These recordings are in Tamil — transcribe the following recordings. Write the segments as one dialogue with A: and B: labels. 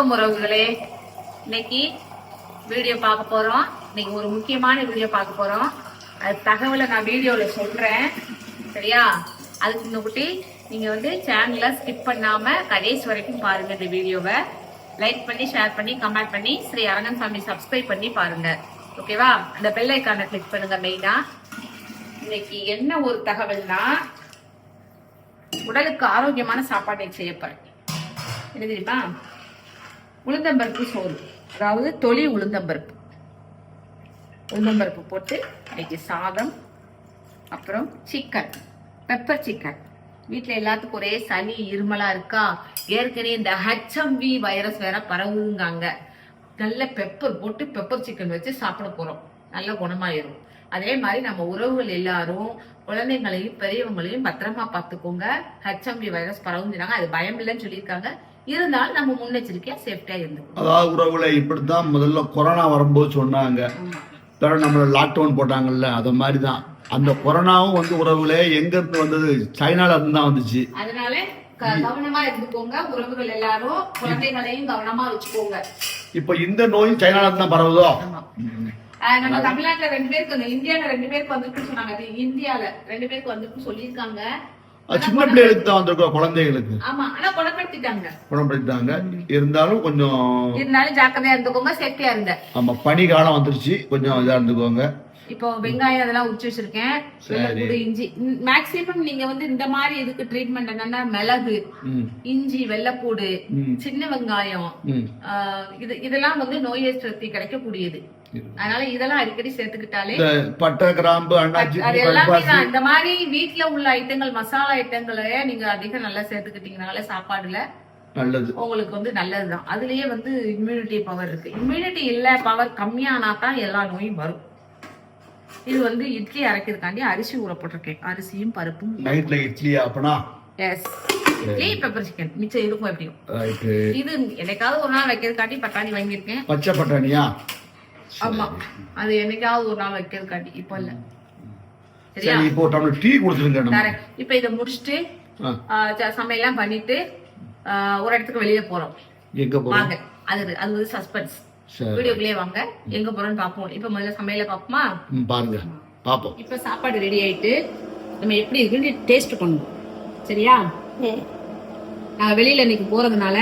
A: வணக்கம் உறவுகளே. இன்னைக்கு வீடியோ பார்க்க போறோம். இன்னைக்கு ஒரு முக்கியமான வீடியோ பார்க்க போறோம். அது தகவலை நான் வீடியோல சொல்றேன், சரியா? அதுக்கு முன்னாடி நீங்க சேனலை ஸ்கிப் பண்ணாம கடைசி வரைக்கும் பாருங்க. இந்த வீடியோவை லைக் பண்ணி, ஷேர் பண்ணி, கமெண்ட் பண்ணி, ஸ்ரீ அரங்கன் சாமி சப்ஸ்கிரைப் பண்ணி பாருங்க, ஓகேவா? அந்த பெல் ஐக்கானை கிளிக் பண்ணுங்க. மெயினா இன்னைக்கு என்ன ஒரு தகவல்னா, உடலுக்கு ஆரோக்கியமான சாப்பாட்டை செய்யப்படும். என்ன தெரியுமா? உளுந்தம்பருப்பு சோறு, அதாவது தொளி உளுந்தம்பருப்பு போட்டு இன்னைக்கு சாதம், அப்புறம் சிக்கன், பெப்பர் சிக்கன். வீட்டுல எல்லாத்துக்கும் ஒரே சளி இருமலா இருக்கா, ஏற்கனவே இந்த HMV வைரஸ் வேற பரவுங்காங்க. நல்ல பெப்பர் போட்டு பெப்பர் சிக்கன் வச்சு சாப்பிட போறோம், நல்ல குணமாயிரும். அதே மாதிரி நம்ம உறவுகள் எல்லாரும் குழந்தைங்களையும் பெரியவங்களையும் பத்திரமா பார்த்துக்கோங்க. HMV வைரஸ் பரவுனாங்க, அது பயம் இல்லைன்னு சொல்லியிருக்காங்க. இருந்தாலும் நம்ம முன்னெச்சரிக்கையா சேஃப்டியா இருந்துக்கணும்.
B: அதாவது உறவுகளை இப்படித்தான் முதல்ல கொரோனா வரும்போது சொன்னாங்க, நம்மள லாக்டவுன் போட்டாங்கல்ல, அது மாதிரிதான் அந்த கொரோனாவும் உறவுகளே எங்க இருந்து வந்தது? சைனால இருந்து தான் வந்துச்சு.
A: அதனால கவனமா இருந்துக்கோங்க. உறவுகள் எல்லாரும் குழந்தைகளையும் கவனமா வச்சுக்கோங்க.
B: இப்ப இந்த நோயும் சைனால இருந்து தான் பரவுதோ?
A: நம்ம தமிழ்நாட்டுல 2 பேருக்கு, இந்தியால 2 பேருக்கு வந்துருக்குன்னு சொன்னாங்க. இந்தியால 2 பேருக்கு வந்துருக்கு சொல்லியிருக்காங்க.
B: சின்ன பிள்ளைகளுக்கு தான் வந்திருக்கோம், குழந்தைகளுக்கு.
A: ஆமா, ஆனா குணப்படுத்திட்டாங்க.
B: இருந்தாலும்
A: ஜாக்கிரதையா இருந்துக்கோங்க, சேஃப்டியா இருங்க.
B: ஆமா, பனி காலம் வந்துருச்சு, கொஞ்சம் இதா இருந்துக்கோங்க.
A: இப்போ வெங்காயம் அதெல்லாம் உரிச்சு வச்சிருக்கேன், இஞ்சி. மேக்சிமம் நீங்க இந்த மாதிரி இதுக்கு ட்ரீட்மெண்ட் என்னன்னா, மிளகு, இஞ்சி, வெள்ளைப்பூடு, சின்ன வெங்காயம், இதெல்லாம் நோய் எதிர்ப்பு கிடைக்கக்கூடியது. அதனால இதெல்லாம் அடிக்கடி சேர்த்துக்கிட்டாலே,
B: பட்டை, கிராம்பு, அன்னாச்சி,
A: அது எல்லாமே தான். இந்த மாதிரி வீட்டுல உள்ள ஐட்டங்கள், மசாலா ஐட்டங்களை நீங்க அதிகம் நல்லா சேர்த்துக்கிட்டீங்கனால சாப்பாடுல
B: நல்லது,
A: உங்களுக்கு நல்லதுதான். அதுலயே இம்யூனிட்டி பவர் இருக்கு. இம்யூனிட்டி இல்ல, பவர் கம்மியானா தான் எல்லா நோயும் வரும். இது இட்லி அரைக்கிறதுக்காண்டி அரிசி ஊற போட்டிருக்கேன், அரிசியும் பருப்பும்.
B: நைட்ல இட்லி அப்பனா?
A: எஸ், இட்லி பெப்பர் சிக்கன் மிச்சம் இருக்கும். எப்படியும் இது என்னைக்காவது ஒரு நாள் வைக்கிறதுக்காண்டி பட்டாணி வாங்கியிருக்கேன்.
B: பச்சை பட்டாணியா?
A: ஆமா, அது என்னைக்காவது ஒரு நாள் வைக்கிறதுக்காண்டி, இப்ப இல்ல.
B: சரியா? இப்போ டம்ளர் டீ குடிச்சிருங்க.
A: இப்ப இத முடிச்சிட்டு சமையல்லாம் பண்ணிட்டு ஒரு இடத்துக்கு வெளியே போறோம்.
B: எங்க போறோம்?
A: அது சஸ்பென்ஸ். வீடியோக்குள்ளே வாங்க, எங்க போறோம்னு பாப்போம். இப்ப முதல்ல சமையல பாப்போமா?
B: பாருங்க, பாப்போம்.
A: இப்ப சாப்பாடு ரெடி ஆயிட்டு நம்ம எப்படி இருக்குன்னு டேஸ்ட் பண்ணுவோம், சரியா? நாங்க வெளியில இன்னைக்கு போறதுனால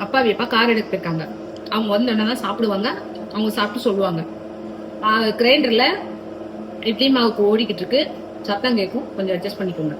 A: அப்பா கார் எடுத்து போயிருக்காங்க. அவங்க என்னதான் சாப்பிடுவாங்க, அவங்க சாப்பிட்டு சொல்லுவாங்க. கிரைண்டர்ல இட்லி மாவுக்கு ஓடிக்கிட்டு இருக்கு, சத்தம் கேட்கும், கொஞ்சம் அட்ஜஸ்ட் பண்ணிக்கோங்க.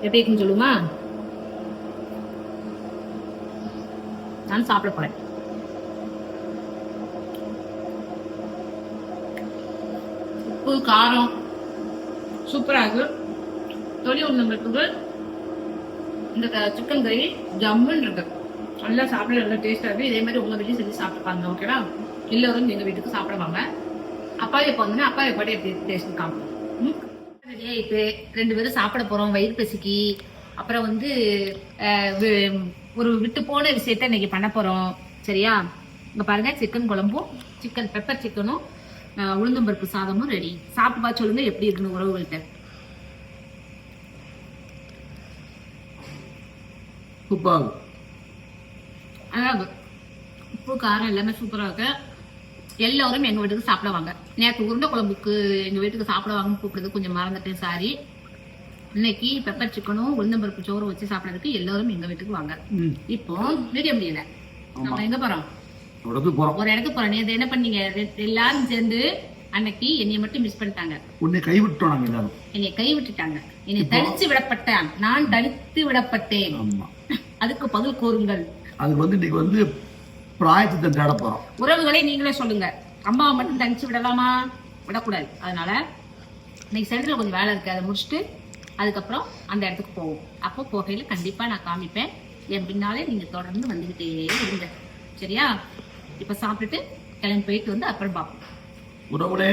A: எப்படி இருக்குன்னு சொல்லுமா? நான் சாப்பிட போறேன். உப்பு, காரம் சூப்பரா இருக்கு. தொளி உளுந்தம்பருப்பு, இந்த சிக்கன் கிரேவி ஜம்முன்னு இருக்கு. நல்லா சாப்பிட நல்லா டேஸ்டா இருக்கு. இதே மாதிரி உங்க வீட்லயும் செஞ்சு சாப்பிட்டுப்பாங்க, ஓகேவா? எல்லாரும் எங்க வீட்டுக்கு சாப்பிடுவாங்க. அப்பாவை போனா அப்பாவை பாட்டு எப்படி டேஸ்ட் காமிப்போம். ரெடி ஆயிட்டு 2 பேரும் சாப்பிட போறோம், வயிறு பசிக்கு. அப்புறம் ஒரு விட்டு போன விஷயத்த இன்னைக்கு பண்ண போறோம், சரியா? இங்க பாருங்க, சிக்கன் குழம்பும், சிக்கன் பெப்பர் சிக்கனும், உளுந்தம்பருப்பு சாதமும் ரெடி. சாப்பிட்டு பார்த்து சொல்லுங்க எப்படி இருக்குன்னு உறவுகள்கிட்ட. உப்பு காரம் எல்லாமே சூப்பரா இருக்கு. எல்லாரும் எங்க வீட்டுக்கு சாப்பிடுவாங்க. நேற்று உருண்டை குழம்புக்கு எங்க வீட்டுக்கு சாப்பிடுவாங்கன்னு கூப்பிடுறது கொஞ்சம் மறந்துட்டேன், சாரி. இன்னைக்கு பெப்பர் சிக்கனும் உளுந்தம்பருப்பு சோறும் வச்சு சாப்பிடறதுக்கு எல்லாரும் எங்க வீட்டுக்கு வாங்க. இப்போ வீடியோ முடியல, நம்ம எங்க போறோம்? ஒரு இடத்துக்கு போறோம். நேற்று என்ன பண்ணீங்க? எல்லாரும் சேர்ந்து அன்னைக்கு என்னைய மட்டும் மிஸ் பண்ணிட்டாங்க.
B: உன்னை கைவிட்டோம். எல்லாரும்
A: என்னை கைவிட்டுட்டாங்க. என்னை தனிச்சு விடப்பட்டேன், நான் தனித்து விடப்பட்டேன். அதுக்கு பதில் கூறுங்கள்.
B: அதுக்கு இன்னைக்கு பிராயத்தை தேட போறோம்.
A: உறவுகளை நீங்களே சொல்லுங்க, அம்மாவை மட்டும் தனிச்சு விடலாமா? விடக்கூடாது. அதனால இன்னைக்கு சென்டர்ல கொஞ்சம் வேலை இருக்கு, அதை முடிச்சுட்டு அதுக்கப்புறம் அந்த இடத்துக்கு போவோம். அப்போ போகையில கண்டிப்பா நான் காமிப்பேன். என் பின்னாலே நீங்க தொடர்ந்து வந்துகிட்டே இருங்க, சரியா? இப்ப சாப்பிட்டுட்டு கிளம்பி போயிட்டு அப்புறம் பார்ப்போம்.
B: உறவுகளே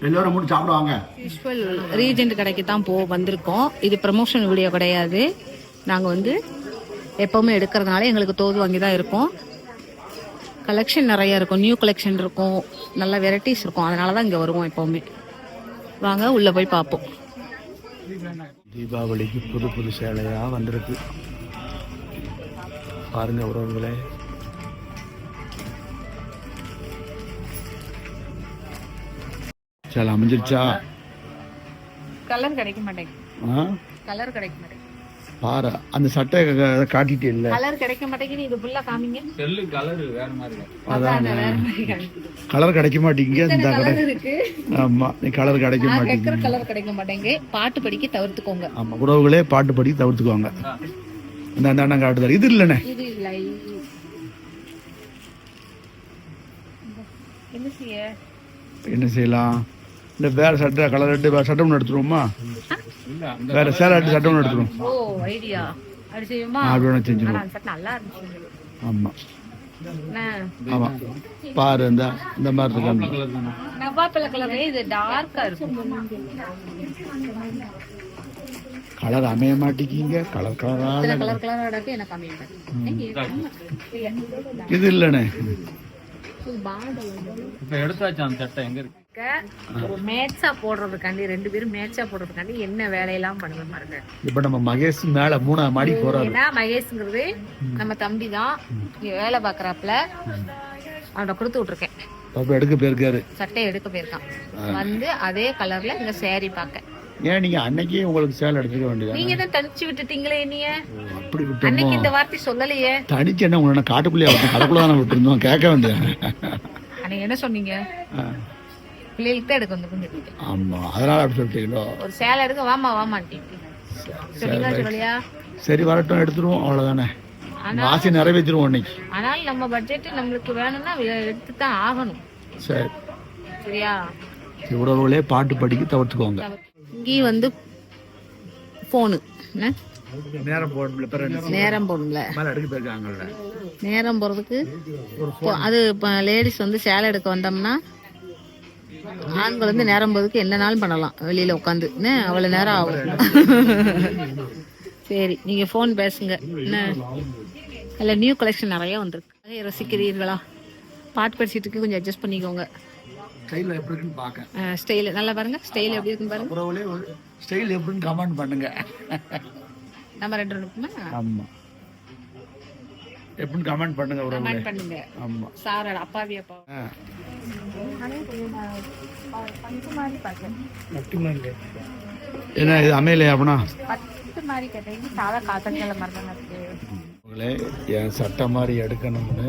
B: எல்லாரும் மட்டும் சாப்பிடுவாங்க.
A: யூஸ்வல் ரீஜெண்ட் கடைக்கு தான் வந்திருக்கோம். இது ப்ரமோஷன் வீடியோ கிடையாது. நாங்க எப்பவுமே எடுக்கிறதுனால எங்களுக்கு தோது வாங்கி தான் இருக்கோம். கலெக்ஷன் நிறைய இருக்கும், நியூ கலெக்ஷன் இருக்கும், நல்ல வெரைட்டிஸ் இருக்கும். அதனாலதான் இங்க வருவோம் எப்பவுமே. வாங்க உள்ள போய் பார்ப்போம்.
B: தீபாவளிக்கு புது புது சேலையா வந்திருக்கு பாருங்க உறவுகளே. சரி அமைஞ்சிருச்சா?
A: கலர் கிடைக்க மாட்டேங்குது.
B: ஆ
A: கலர் கிடைக்க மாட்டேங்குது.
B: பாரு அந்த சட்டை காட்டிட்டே இல்லை.
A: கலர் கிடைக்க மாட்டேங்குது. இது ஃபுல்லா காமிங்க.
C: செல்லு கலர் வேற மாதிரி
B: அதான்
A: வேற மாதிரி காமிக்குது.
B: கலர் கிடைக்க மாட்டேங்க. இந்த கடை
A: கலர் இருக்கு.
B: ஆமா நீ கலர் கிடைக்க மாட்டேங்க.
A: கேக்குற கலர் கிடைக்க மாட்டேங்க. பாட்டு படிக்க தவிர்த்துக்கோங்க.
B: ஆமா உறவுகளே பாட்டு படி தவிர்த்துக்குவாங்க. இந்த அந்த அண்ணன் காட்டுதாரு. இது இல்லைண்ணே.
A: இது இல்லை. என்ன செய்ய?
B: என்ன செய்யலாம்? இந்த வேற சட்டை கலர் ரெட்டு வேற சட்டை ஒன்று எடுத்துருவோமா? வேற சேலை ரெட்டு சட்டை ஒன்று எடுத்துருவோம்.
A: ஓ ஐடியா. அப்படி செய்யுமா?
B: அப்படி ஒன்று செஞ்சுருவோம்.
A: அந்த சட்டை நல்லா இருந்துச்சு.
B: ஆமா
A: என்ன?
B: ஆமா பாரு இந்த மாதிரி இருக்காங்க.
A: நவாப்பழ கலரே இது டார்க்கா இருக்கும்.
B: கலர் அமைய மாட்டேங்கிங்க. கலர் கலரா
A: கலர் கலரா எனக்கு அமைய.
B: இது இல்லைண்ணே.
C: இப்ப எடுத்தாச்சு அந்த சட்டை எங்க இருக்கு?
A: ஒரு மேட்சா போடுறதுக்காண்டி 2 பேரும் மேட்சா போடுறதுக்காண்டி என்ன வேலையெல்லாம் பண்ணுவேன் பாருங்க.
B: இப்ப நம்ம மகேஷ் மேல 3ஆம் மாடி போறாரு.
A: ஏன்னா மகேஷ்ங்கிறது நம்ம தம்பி தான். இங்க வேலை பாக்குறாப்புல. அவனை கொடுத்து விட்டுருக்கேன்.
B: அப்ப எடுக்க போயிருக்காரு.
A: சட்டை எடுக்க போயிருக்கான். வந்து அதே கலர்ல இந்த சேரீ பாக்க.
B: ஏன் நீங்க அன்னைக்கே உங்களுக்கு சேலை எடுத்துக்க வேண்டியது?
A: நீங்க தான் தனிச்சு விட்டுட்டீங்களே நீங்க.
B: அப்படி விட்டோம்.
A: அன்னைக்கு இந்த வார்த்தை சொல்லலையே.
B: தனிச்சு என்ன உங்களை காட்டுக்குள்ளேயே விட்டு கடைக்குள்ள தானே விட்டுருந்தோம். கேட்க வேண்டியது.
A: அன்னைக்கு என்ன சொன்னீங்க? பிள்ளைகளுக்கு தான் எடுக்க வந்து.
B: ஆமா அதனால அப்படி சொல்லிட்டீங்களோ?
A: ஒரு சேலை எடுக்க வாமாட்டீங்க. சொல்லலையா?
B: சரி வரட்டும் எடுத்துருவோம். அவ்வளவுதானே. ஆசை நிறைவேற்றிடுவோம் இன்னைக்கு.
A: ஆனால் நம்ம பட்ஜெட் நம்மளுக்கு வேணும்னா எடுத்து தான் ஆகணும்.
B: சரி
A: சரியா?
B: உறவுகளே பாட்டு படிக்க தவிர்த்துக்கோங்க.
A: இங்கேயும் வந்து போனு
B: நேரம் போடல.
A: நேரம் போடல.
B: மேல எடுக்க போயிருக்காங்கல்ல.
A: நேரம் போறதுக்கு அது இப்போ லேடிஸ் வந்து சேலை எடுக்க வந்தோம்னா ஆண்கள் வந்து நேரம் போறதுக்கு என்ன நாளும் பண்ணலாம். வெளியில உட்காந்து அவ்வளவு நேரம் ஆகும். சரி நீங்க போன் பேசுங்க. என்ன இல்ல நியூ கலெக்ஷன் நிறைய வந்திருக்கு. ரசிக்கிறீர்களா? பாட்டு படிச்சுட்டு இருக்கு. கொஞ்சம் அட்ஜஸ்ட் பண்ணிக்கோங்க.
B: ஸ்டைல் எப்படி இருக்குன்னு பாக்க.
A: ஸ்டைல் நல்லா பாருங்க. ஸ்டைல் எப்படி இருக்குன்னு பாருங்க.
B: உறவுகளே ஸ்டைல் எப்படின்னு கமெண்ட் பண்ணுங்க.
A: நம்ம 2 இருக்குமா?
B: ஆமா எப்படின்னு கமெண்ட் பண்ணுங்க உறவுகளே.
A: கமெண்ட் பண்ணுங்க.
B: ஆமா
A: சாரோட அப்பாவி அப்பா.
B: என்ன இது அமையலையா அப்படின்னா?
A: மாதிரி கேட்டீங்க. சாதா காட்டன் கலர் மாதிரி தானே இருக்கு.
B: என் சட்டை மாதிரி எடுக்கணும்னு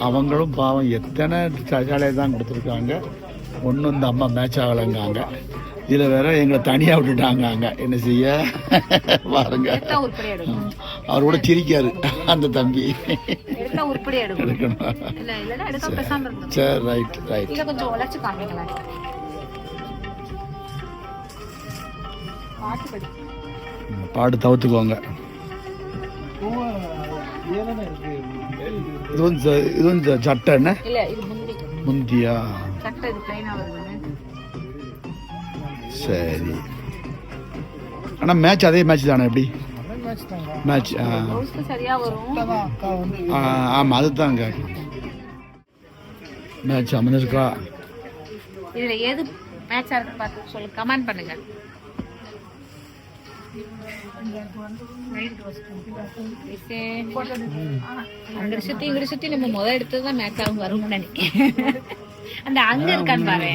B: அவங்களும் பாவம் எத்தனை சேலையை தான் கொடுத்துருக்காங்க. ஒன்றும் இந்த அம்மா மேட்ச் ஆகலைங்காங்க. இதில் வேற எங்களை தனியாக விட்டுட்டாங்க. அங்கே என்ன செய்ய பாருங்க. அவர் கூட சிரிக்காரு அந்த தம்பி. எடுக்கணும். சரி ரைட் ரைட்.
A: கொஞ்சம் உழைச்சு காமிக்கலாம்.
B: பாடு தவிர்த்துக்கோங்க. இது சட்டை என்ன? முந்தியா? சரி ஆனா மேட்ச் அதே மேட்ச் தானே? எப்படி மேட்ச்? ஆமா அதுதாங்க மேட்ச் அமைஞ்சிருக்கா.
A: இதுல எது மேட்சா இருக்கு பார்த்து சொல்லு. கமெண்ட் பண்ணுங்க. அங்க சுத்தி நம்ம முதல் எடுத்ததுதான் மேட்ச் ஆகும் வரும்னு நினைக்கிறேன். அந்த அங்க இருக்கான்னு பாரு.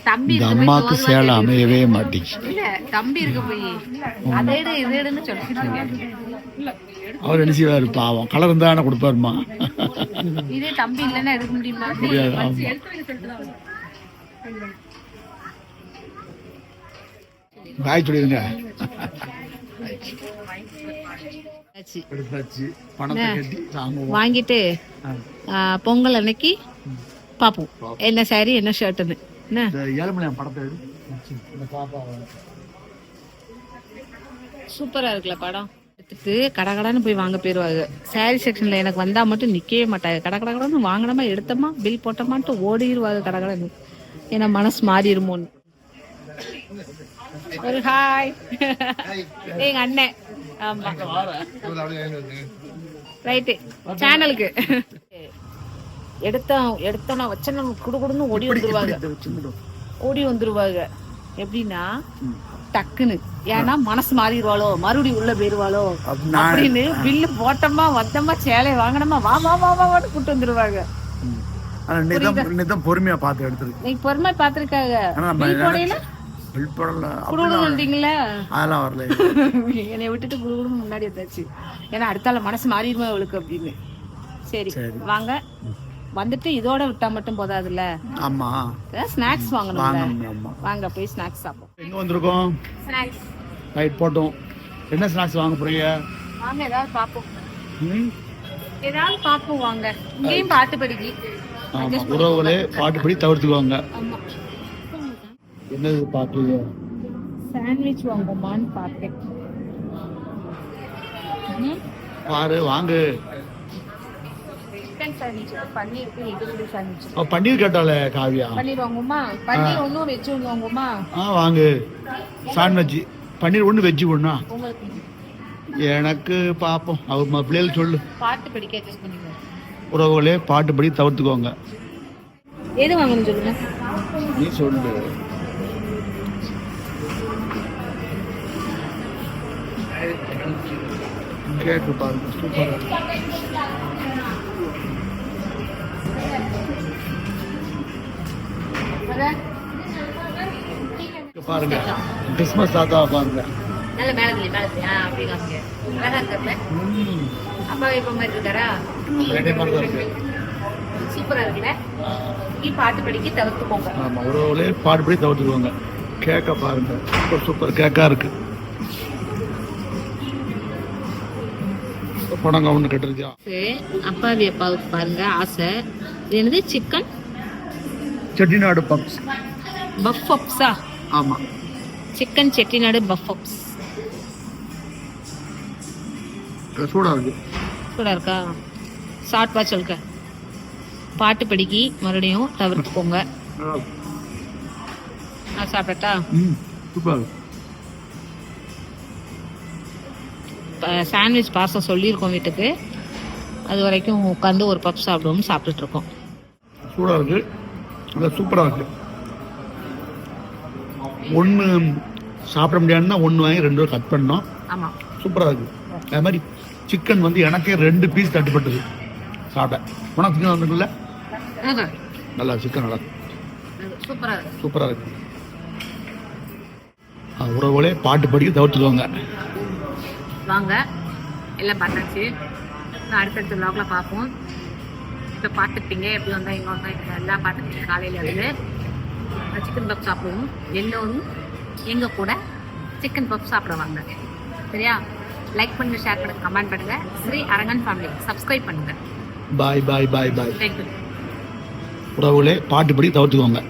A: தம்பி
B: அம்மாக்கு சேலை அமையவே மாட்டேங்குது.
A: இல்ல தம்பி இருக்க போய் அதை எடு இது எடுன்னு சொல்லிட்டு
B: அவர் என்ன செய்வாரு பாவம். கலர் இருந்தா கொடுப்பாருமா.
A: இதே தம்பி இல்லைன்னா எடுக்க முடியுமா?
B: பாய் சொல்லிருங்க.
A: வாங்கிட்டு பொங்கல் அன்னைக்கு பாப்போம் என்ன சாரி என்ன ஷர்ட்னு. சூப்பரா இருக்குல்ல படம். எடுத்துட்டு கடகடான்னு போய் வாங்க போயிருவாங்க. சாரி செக்ஷன்ல எனக்கு வந்தா மட்டும் நிக்கவே மாட்டாங்க. கடகடன்னு வாங்கினமா எடுத்தமா பில் போட்டமான்ட்டு ஓடிடுவாங்க கடகடன்னு. ஏன்னா மனசு மாறிடுமோன்னு. ஒரு ஹாய் எங்க அண்ணன். ஆமா ரைட்டு சேனலுக்கு எடுத்தோன்னா வச்சோன்னா குடுன்னு ஓடி வந்துருவாங்க. எப்படின்னா டக்குன்னு ஏன்னா மனசு மாறிடுவாளோ மறுபடியும் உள்ள போயிருவாளோ
B: அப்ப நான்
A: அப்படின்னு பில்லு போட்டோமா வந்தோமா சேலையை வாங்கினோமா வா வா வா வான்னு கூட்டு வந்துருவாங்க.
B: ஆனா நிதம் பொறுமையா பார்த்து எடுத்துருக்கு.
A: நீ பொறுமை பாத்திருக்காங்க.
B: ஆனா நம்ம
A: பில் போடையில
B: பில் போடல
A: குடுகுடு சொல்லிட்டீங்களா?
B: அதெல்லாம் வரல.
A: என்னை விட்டுட்டு குடுகுடு முன்னாடி வந்தாச்சு. ஏன்னா அடுத்தால மனசு மாறிடுமா அவளுக்கு அப்படின்னு. சரி வாங்க. வந்துட்டு இதோட விட்டா மட்டும் போதாதுல்ல.
B: ஆமா
A: ஸ்நாக்ஸ் வாங்கணும்ல.
B: ஆமா
A: வாங்க போய் ஸ்நாக்ஸ் சாப்பிடுவோம்.
B: எங்க வந்திருக்கோம்?
A: ஸ்நாக்ஸ்
B: ரைட் போட்டோம். என்ன ஸ்நாக்ஸ் வாங்க போறீங்க?
A: வாங்க ஏதாவது பாப்போம்.
B: ம்?
A: ஏதாவது பாப்போம் வாங்க. இங்கேயும் பாட்டு படிக்கி.
B: ஆமா உறவுகளே பாட்டுப்படி தவிர்த்துக்குவாங்க.
A: ஆமா.
B: என்னது பாக்குறீங்க?
A: சாண்ட்விச் வாங்குமான்னு பார்த்தேன்.
B: பாரு வாங்கு.
A: சிக்கன் சாண்ட்விச் பன்னீருக்கு எக்கு சாண்ட்விச்.
B: பன்னீர் கேட்டாலே காவியா.
A: பன்னீர் வாங்குமா? பன்னீர் ஒன்றும் வெஜ் ஒன்று வாங்குமா?
B: வாங்கு. சாண்ட்விச் பன்னீர் ஒன்று வெஜ்ஜு ஒன்றா?
A: உங்களுக்கு
B: எனக்கு பார்ப்போம். அவர் பிள்ளைகள் சொல்லு.
A: பாட்டு படிக்க அட்ஜஸ்ட் பண்ணிக்கோங்க.
B: உறவுகளே பாட்டுப்படி தவிர்த்துக்கோங்க.
A: எது வாங்கணும்னு சொல்லுங்க.
B: நீ சொல்லு. கேக்கு பாருங்க சூப்பரா பாருங்க. கிறிஸ்மஸ் தாத்தா பாருங்க.
A: நல்ல மேலதுல அப்படி காமிங்க. அழகா இருக்கல. அப்பா இப்ப மாதிரி இருக்காரா? சூப்பரா இருக்குல்ல. நீ பாட்டு படிக்க தவிர்த்துக்கோங்க.
B: ஆமா உறவுகளே பாட்டுப்படி தவிர்த்துக்கோங்க. கேக்க பாருங்க சூப்பர் சூப்பர் கேக்கா இருக்கு. பணங்க ஒண்ணு கட்டுருச்சா?
A: அப்பாவி அப்பாவுக்கு பாருங்க ஆசை. இது என்னது? Chicken
B: Chettinad puffs.
A: பஃப் பப்ஸா?
B: ஆமா
A: சிக்கன் செட்டிநாடு பஃப் பப்ஸ்.
B: சூடா இருக்கு.
A: சூடா இருக்கா? ஷார்ட் வாட்ச் சொல்லுங்க. பாட்டு படிக்கி மறுபடியும் தவிர்த்துக்கோங்க. நான் சாப்பிட்டா?
B: சூப்பர்.
A: சாண்ட்விச் பார்சல் சொல்லியிருக்கோம் வீட்டுக்கு. அது வரைக்கும் உட்காந்து ஒரு பப் சாப்பிடுவோம். சாப்பிட்டுட்டு இருக்கோம்.
B: சூடாக இருக்கு. நல்லா சூப்பராக இருக்கு. ஒன்று சாப்பிட முடியாதுன்னா ஒன்று வாங்கி 2 கட் பண்ணோம்.
A: ஆமாம்
B: சூப்பராக இருக்கு. அது மாதிரி சிக்கன் வந்து எனக்கே 2 பீஸ் தட்டுப்பட்டது சாப்பிட. உனக்கு சிக்கன் வந்துக்குல்ல? நல்லா சிக்கன் நல்லா
A: சூப்பராக இருக்கு.
B: சூப்பராக இருக்கு. உறவுகளே பாட்டு படிக்க தவிர்த்துக்கோங்க.
A: வாங்க எல்லாம் பார்த்தாச்சு. நான் அடுத்தடுத்த விளாக்ல பார்ப்போம். இப்போ பார்த்துட்டீங்க எப்படி வந்தால் இங்கே வந்தால் எல்லாம் பார்த்துட்டீங்க. காலையில் இருந்து சிக்கன் பப் சாப்பிடுவோம். எல்லோரும் எங்கள் கூட சிக்கன் பப் சாப்பிடுவாங்க. சரியா? லைக் பண்ணுங்க, ஷேர் பண்ணுங்க, கமெண்ட் பண்ணுங்க. ஸ்ரீ அரங்கன் ஃபேமிலி சப்ஸ்கிரைப் பண்ணுங்க.
B: பாய் பாய் பாய் பாய்.
A: தேங்க்யூ.
B: உறவுகளே பாட்டுப்படி தவிர்த்துக்கோங்க.